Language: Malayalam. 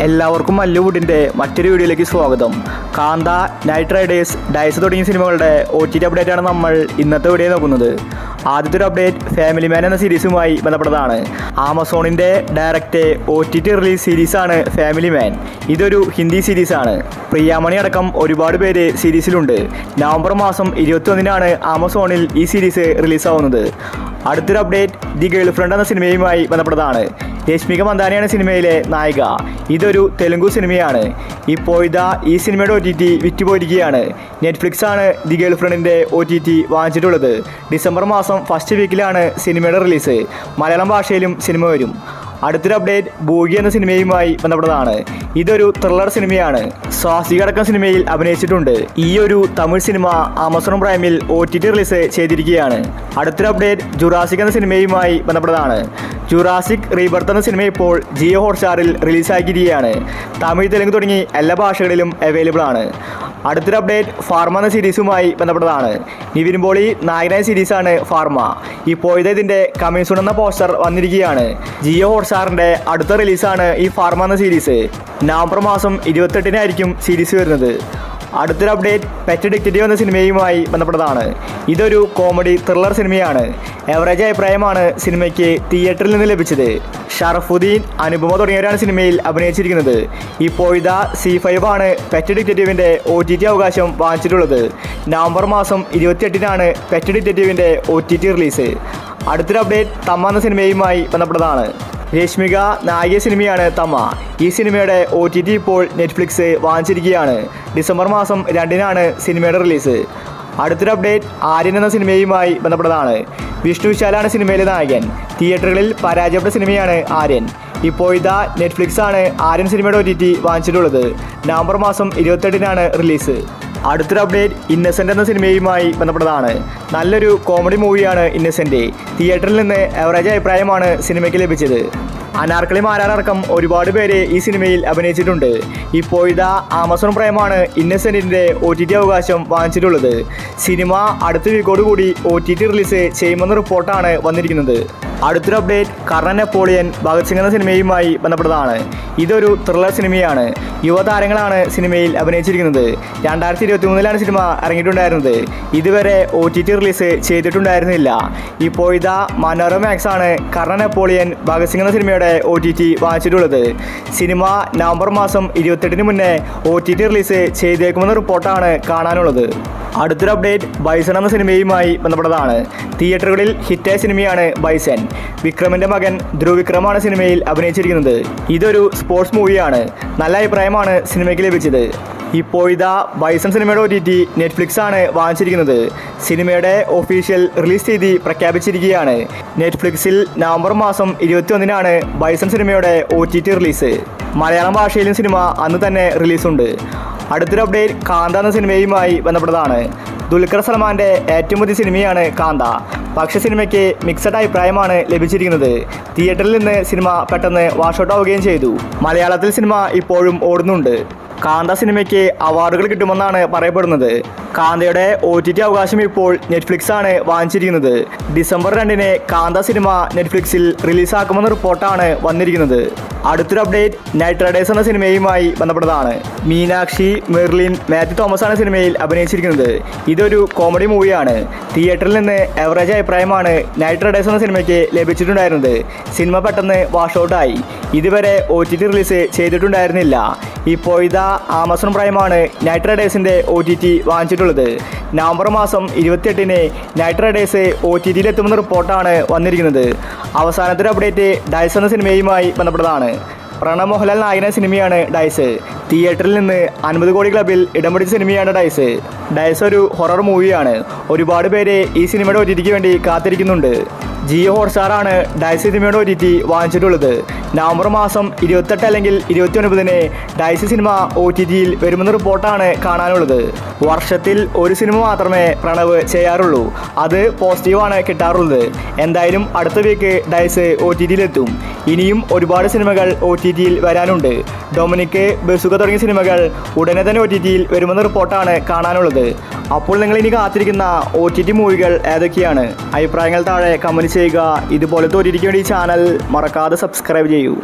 എല്ലാവർക്കും മല്ലുവുഡിൻ്റെ മറ്റൊരു വീഡിയോയിലേക്ക് സ്വാഗതം. കാന്ത, നൈറ്റ് റൈഡേഴ്സ്, ഡൈസ് തുടങ്ങിയ സിനിമകളുടെ OTT അപ്ഡേറ്റാണ് നമ്മൾ ഇന്നത്തെ വീഡിയോ നോക്കുന്നത്. ആദ്യത്തെ ഒരു അപ്ഡേറ്റ് ഫാമിലി മാൻ എന്ന സീരീസുമായി ബന്ധപ്പെട്ടതാണ്. ആമസോണിൻ്റെ ഡയറക്റ്റ് OTT റിലീസ് സീരീസാണ് ഫാമിലി മാൻ. ഇതൊരു ഹിന്ദി സീരീസാണ്. പ്രിയാമണി അടക്കം ഒരുപാട് പേര് സീരീസിലുണ്ട്. നവംബർ മാസം 21-നാണ് ആമസോണിൽ ഈ സീരീസ് റിലീസാവുന്നത്. അടുത്തൊരു അപ്ഡേറ്റ് ദി ഗേൾ ഫ്രണ്ട് എന്ന സിനിമയുമായി ബന്ധപ്പെട്ടതാണ്. രശ്മിക മന്ദാനയാണ് സിനിമയിലെ നായിക. ഇതൊരു തെലുങ്കു സിനിമയാണ്. ഇപ്പോൾ ഈ സിനിമയുടെ OTT വിറ്റുപോയിരിക്കുകയാണ്. നെറ്റ്ഫ്ലിക്സ് ആണ് ദി ഗേൾ ഫ്രണ്ടിൻ്റെ OTT വാങ്ങിച്ചിട്ടുള്ളത്. ഡിസംബർ മാസം ഫസ്റ്റ് വീക്കിലാണ് സിനിമയുടെ റിലീസ്. മലയാളം ഭാഷയിലും സിനിമ വരും. അടുത്തൊരു അപ്ഡേറ്റ് ബൂഗി എന്ന സിനിമയുമായി ബന്ധപ്പെട്ടതാണ്. ഇതൊരു ത്രില്ലർ സിനിമയാണ്. സ്വാസിക അടക്കം സിനിമയിൽ അഭിനയിച്ചിട്ടുണ്ട്. ഈ ഒരു തമിഴ് സിനിമ ആമസോൺ പ്രൈമിൽ OTT റിലീസ് ചെയ്തിരിക്കുകയാണ്. അടുത്തൊരു അപ്ഡേറ്റ് ജുറാസിക് എന്ന സിനിമയുമായി ബന്ധപ്പെട്ടതാണ്. ജുറാസിക് റീബർത്ത് എന്ന സിനിമ ഇപ്പോൾ ജിയോ ഹോട്ട്സ്റ്റാറിൽ റിലീസാക്കിയിരിക്കുകയാണ്. തമിഴ്, തെലുങ്ക് തുടങ്ങി എല്ലാ ഭാഷകളിലും അവൈലബിൾ ആണ്. അടുത്തൊരു അപ്ഡേറ്റ് ഫാർമ എന്ന സീരീസുമായി ബന്ധപ്പെട്ടതാണ്. നിവിൻ പോളി നായകനായ സീരീസാണ് ഫാർമ. ഇപ്പോഴത്തെ ഇതിൻ്റെ കമ്മിങ് സൂൺ എന്ന പോസ്റ്റർ വന്നിരിക്കുകയാണ്. ജിയോ ഹോട്ട്സ്റ്റാറിൻ്റെ അടുത്ത റിലീസാണ് ഈ ഫാർമ എന്ന സീരീസ്. നവംബർ മാസം 28-നായിരിക്കും സീരീസ് വരുന്നത്. അടുത്തൊരു അപ്ഡേറ്റ് പെറ്റ് ഡിറ്റക്റ്റീവ് എന്ന സിനിമയുമായി ബന്ധപ്പെട്ടതാണ്. ഇതൊരു കോമഡി ത്രില്ലർ സിനിമയാണ്. എവറേജ് അഭിപ്രായമാണ് സിനിമയ്ക്ക് തിയേറ്ററിൽ നിന്ന് ലഭിച്ചത്. ഷറഫുദ്ദീൻ, അനുപമ തുടങ്ങിയവരാണ് സിനിമയിൽ അഭിനയിച്ചിരിക്കുന്നത്. ഇപ്പോൾ C5 ആണ് പെറ്റ് ഡിറ്റക്റ്റീവിൻ്റെ OTT അവകാശം വാങ്ങിച്ചിട്ടുള്ളത്. നവംബർ മാസം 28-നാണ് പെറ്റ് ഡിറ്റക്റ്റീവിൻ്റെ OTT റിലീസ്. അടുത്തൊരു അപ്ഡേറ്റ് തമ്മ എന്ന സിനിമയുമായി ബന്ധപ്പെട്ടതാണ്. രശ്മിക നായിക സിനിമയാണ് തമ്മ. ഈ സിനിമയുടെ OTT ഇപ്പോൾ നെറ്റ്ഫ്ലിക്സ് വാങ്ങിച്ചിരിക്കുകയാണ്. ഡിസംബർ മാസം 2-നാണ് സിനിമയുടെ റിലീസ്. അടുത്തൊരു അപ്ഡേറ്റ് ആര്യൻ എന്ന സിനിമയുമായി ബന്ധപ്പെട്ടതാണ്. വിഷ്ണു വിശാലാണ് സിനിമയിലെ നായകൻ. തിയേറ്ററുകളിൽ പരാജയപ്പെട്ട സിനിമയാണ് ആര്യൻ. ഇപ്പോൾ നെറ്റ്ഫ്ലിക്സ് ആണ് ആര്യൻ സിനിമയുടെ OTT വാങ്ങിച്ചിട്ടുള്ളത്. നവംബർ മാസം 28-നാണ് റിലീസ്. അടുത്തൊരു അപ്ഡേറ്റ് ഇന്നസെൻ്റ് എന്ന സിനിമയുമായി ബന്ധപ്പെട്ടതാണ്. നല്ലൊരു കോമഡി മൂവിയാണ് ഇന്നസെൻ്റ്. തിയേറ്ററിൽ നിന്ന് എവറേജ് അഭിപ്രായമാണ് സിനിമയ്ക്ക് ലഭിച്ചത്. അനാർക്കലി മാരാറടക്കം ഒരുപാട് പേര് ഈ സിനിമയിൽ അഭിനയിച്ചിട്ടുണ്ട്. ഇപ്പോൾ ആമസോൺ പ്രൈമാണ് ഇന്നസെൻറ്റിൻ്റെ OTT അവകാശം വാങ്ങിച്ചിട്ടുള്ളത്. സിനിമ അടുത്ത വീക്കോടുകൂടി OTT റിലീസ് ചെയ്യുമെന്ന റിപ്പോർട്ടാണ് വന്നിരിക്കുന്നത്. അടുത്തൊരു അപ്ഡേറ്റ് കർണൻ നെപ്പോളിയൻ ഭഗത് സിംഗ് എന്ന സിനിമയുമായി ബന്ധപ്പെട്ടതാണ്. ഇതൊരു ത്രില്ലർ സിനിമയാണ്. യുവതാരങ്ങളാണ് സിനിമയിൽ അഭിനയിച്ചിരിക്കുന്നത്. 2023-ലാണ് സിനിമ ഇറങ്ങിയിട്ടുണ്ടായിരുന്നത്. ഇതുവരെ OTT റിലീസ് ചെയ്തിട്ടുണ്ടായിരുന്നില്ല. ഇപ്പോൾ മനോരമാക്സ് ആണ് കർണൻ നെപ്പോളിയൻ ഭഗത് സിംഗ് എന്ന സിനിമയുടെ OTT വാങ്ങിച്ചിട്ടുള്ളത്. സിനിമ നവംബർ മാസം 28-ന് മുന്നേ OTT റിലീസ് ചെയ്തേക്കുമെന്ന റിപ്പോർട്ടാണ് കാണാനുള്ളത്. അടുത്തൊരു അപ്ഡേറ്റ് ബൈസൺ എന്ന സിനിമയുമായി ബന്ധപ്പെട്ടതാണ്. തിയേറ്ററുകളിൽ ഹിറ്റായ സിനിമയാണ് ബൈസൺ. വിക്രമിൻ്റെ മകൻ ധ്രുവ് വിക്രമാണ് സിനിമയിൽ അഭിനയിച്ചിരിക്കുന്നത്. ഇതൊരു സ്പോർട്സ് മൂവിയാണ്. നല്ല അഭിപ്രായമാണ് സിനിമയ്ക്ക് ലഭിച്ചത്. ഇപ്പോൾ ബൈസൺ സിനിമയുടെ OTT നെറ്റ്ഫ്ലിക്സ് ആണ് വാങ്ങിച്ചിരിക്കുന്നത്. സിനിമയുടെ ഒഫീഷ്യൽ റിലീസ് തീയതി പ്രഖ്യാപിച്ചിരിക്കുകയാണ്. നെറ്റ്ഫ്ലിക്സിൽ നവംബർ മാസം 21-നാണ് ബൈസൺ സിനിമയുടെ OTT റിലീസ്. മലയാളം ഭാഷയിലും സിനിമ അന്ന് തന്നെ റിലീസുണ്ട്. അടുത്തൊരു അപ്ഡേറ്റ് കാന്ത എന്ന സിനിമയുമായി ബന്ധപ്പെട്ടതാണ്. ദുൽഖർ സൽമാൻ്റെ ഏറ്റവും പുതിയ സിനിമയാണ് കാന്ത. പക്ഷേ സിനിമയ്ക്ക് മിക്സഡ് അഭിപ്രായമാണ് ലഭിച്ചിരിക്കുന്നത്. തിയേറ്ററിൽ നിന്ന് സിനിമ പെട്ടെന്ന് വാഷൗട്ട് ആവുകയും ചെയ്തു. മലയാളത്തിൽ സിനിമ ഇപ്പോഴും ഓടുന്നുണ്ട്. കാന്ത സിനിമയ്ക്ക് അവാർഡുകൾ കിട്ടുമെന്നാണ് പറയപ്പെടുന്നത്. കാന്തയുടെ OTT അവകാശം ഇപ്പോൾ നെറ്റ്ഫ്ലിക്സ് ആണ് വാങ്ങിച്ചിരിക്കുന്നത്. ഡിസംബർ 2-ന് കാന്ത സിനിമ നെറ്റ്ഫ്ലിക്സിൽ റിലീസാക്കുമെന്ന റിപ്പോർട്ടാണ് വന്നിരിക്കുന്നത്. അടുത്തൊരു അപ്ഡേറ്റ് നൈറ്റ് റൈഡേഴ്സ് എന്ന സിനിമയുമായി ബന്ധപ്പെട്ടതാണ്. മീനാക്ഷി, മെർലിൻ, മാത്യു തോമസ് ആണ് സിനിമയിൽ അഭിനയിച്ചിരിക്കുന്നത്. ഇതൊരു കോമഡി മൂവിയാണ്. തിയേറ്ററിൽ നിന്ന് എവറേജ് അഭിപ്രായമാണ് നൈറ്റ് റൈഡേഴ്സ് എന്ന സിനിമയ്ക്ക് ലഭിച്ചിട്ടുണ്ടായിരുന്നത്. സിനിമ പെട്ടെന്ന് വാഷൗട്ടായി. ഇതുവരെ OTT റിലീസ് ചെയ്തിട്ടുണ്ടായിരുന്നില്ല. ഇപ്പോൾ ആമസോൺ പ്രൈമാണ് നൈറ്റ് റൈഡേഴ്സിൻ്റെ OTT വാങ്ങിച്ചിട്ടുള്ളത്. നവംബർ മാസം 28-ന് നൈറ്റ് റൈഡേഴ്സ് OTTയിൽ എത്തുമെന്ന റിപ്പോർട്ടാണ് വന്നിരിക്കുന്നത്. അവസാനത്തെ അപ്ഡേറ്റ് ഡൈസ് എന്ന സിനിമയുമായി ബന്ധപ്പെട്ടതാണ്. പ്രണവ് മോഹൻലാൽ നായകനായ സിനിമയാണ് ഡൈസ്. തിയേറ്ററിൽ നിന്ന് 50 കോടി ക്ലബിൽ ഇടം പിടിച്ച സിനിമയാണ് ഡൈസ്. ഡൈസ് ഒരു ഹൊറർ മൂവിയാണ്. ഒരുപാട് പേര് ഈ സിനിമയുടെ OTTക്ക് വേണ്ടി കാത്തിരിക്കുന്നുണ്ട്. ജിയോ ഹോട്ട്സ്റ്റാറാണ് ഡൈസ് സിനിമയുടെ OTT വാങ്ങിച്ചിട്ടുള്ളത്. നവംബർ മാസം 28 അല്ലെങ്കിൽ 29-ന് ഡൈസ് സിനിമ OTTയിൽ വരുമെന്ന റിപ്പോർട്ടാണ് കാണാനുള്ളത്. വർഷത്തിൽ ഒരു സിനിമ മാത്രമേ പ്രണവ് ചെയ്യാറുള്ളൂ. അത് പോസിറ്റീവാണ് കിട്ടാറുള്ളത്. എന്തായാലും അടുത്ത വീക്ക് ഡൈസ് OTTയിലെത്തും. ഇനിയും ഒരുപാട് സിനിമകൾ OTTയിൽ വരാനുണ്ട്. ഡൊമിനിക്, ബസുക തുടങ്ങിയ സിനിമകൾ ഉടനെ തന്നെ OTTയിൽ വരുമെന്ന റിപ്പോർട്ടാണ് കാണാനുള്ളത്. അപ്പോൾ നിങ്ങൾ ഇനി കാത്തിരിക്കുന്ന OTT മൂവികൾ ഏതൊക്കെയാണ്? അഭിപ്രായങ്ങൾ താഴെ കമൻറ്റ് ചെയ്യുക. ഇതുപോലത്തെ OTTക്ക് വേണ്ടി ചാനൽ മറക്കാതെ സബ്സ്ക്രൈബ് ചെയ്യൂ.